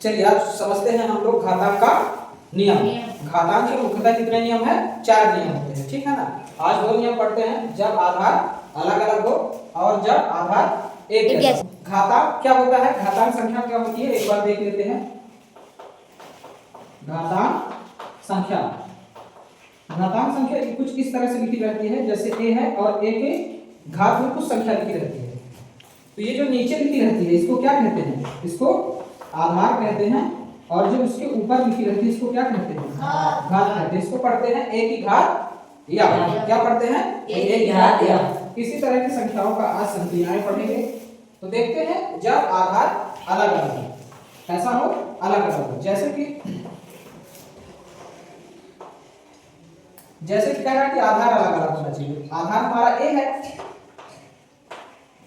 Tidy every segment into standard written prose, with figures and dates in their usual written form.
चलिए आज समझते हैं हम लोग घातांक का नियम। घातांक के मुख्यतः कितने नियम है? 4 नियम होते हैं, ठीक है ना। आज 2 नियम पढ़ते हैं, जब आधार अलग अलग हो और जब आधार एक जैसा। घातांक क्या होता है? घातांक संख्या क्या होती है एक बार देख लेते हैं। घातांक संख्या, घातांक संख्या कुछ इस तरह से लिखी रहती है, जैसे a है और a के घात में कुछ संख्या लिखी रहती है। तो ये जो नीचे लिखी रहती है इसको क्या कहते हैं? इसको आधार कहते हैं। और जो उसके ऊपर लिखी रहती है इसको क्या कहते हैं? घात कहते हैं। इसको पढ़ते हैं a की घात या। क्या पढ़ते हैं? a की घात या। इसी तरह की संख्याओं का आज संक्रियाएं पढ़ेंगे। तो देखते हैं जब आधार अलग अलग हो, ऐसा हो अलग अलग हो, जैसे कि कह रहा है कि आधार अलग अलग होना चाहिए। आधार हमारा a है,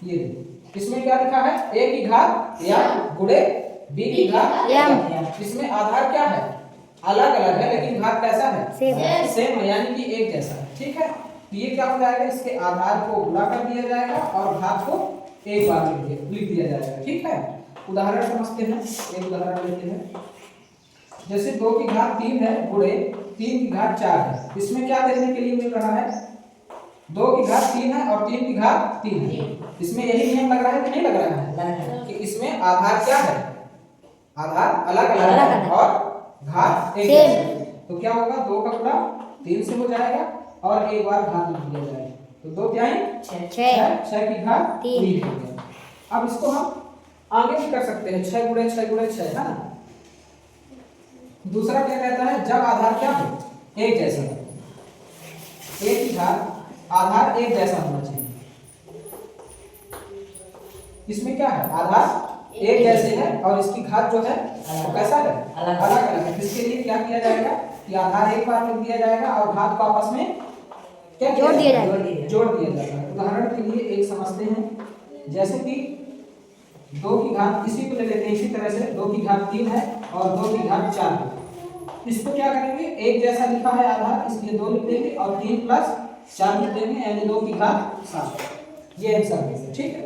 ये इसमें क्या लिखा है? a की घात या गुणे b की घात या। इसमें आधार क्या है? अलग अलग है, लेकिन घात कैसा है? सेम है, यानी कि एक जैसा है, ठीक है। तो ये क्या हो जाएगा? इसके आधार को गुणा कर दिया जाएगा और घात को एक बार लिख दिया जाएगा, ठीक है। उदाहरण समझते हैं, एक उदाहरण लेते हैं। जैसे 2 की घात 3 है गुणे 3 की घात 4 है। इसमें क्या देखने के लिए मिल रहा है? 2 की घात 3 है और 3 की घात 3 है। इसमें यही नियम लग रहा है कि नहीं लग रहा है कि इसमें आधार क्या है? आधार अलग अलग है और घात एक है। तो क्या होगा? 2 का गुणा 3 से हो जाएगा और एक बार घात लिख दिया जाएगा। तो 2 क्या है? 6 की घात 3 हो गया। अब इसको हम आगे भी कर सकते हैं, 6 गुणे 6 गुणे 6 है ना। दूसरा क्या कहता है? जब आधार क्या हो? एक जैसा हो। एक की घात आधार एक जैसा होना चाहिए। इसमें क्या है? आधार एक जैसे है और इसकी घात जो है वो कैसा है? अलग अलग है। इसके लिए क्या किया जाएगा कि आधार एक बार लिख दिया जाएगा और घात को आपस में क्या जोड़ दिया जाएगा। उदाहरण के लिए एक समझते हैं, जैसे कि 2 की घात, इसी को ले लेते हैं इसी तरह से। 2 की घात 3 है और 2 की घात 4 है। इसको क्या करेंगे? एक जैसा लिखा है आधार, इसलिए 2 लिख देंगे और 3 + 4 लिख देंगे, यानी 2 की घात 7। ये आंसर है, ठीक है।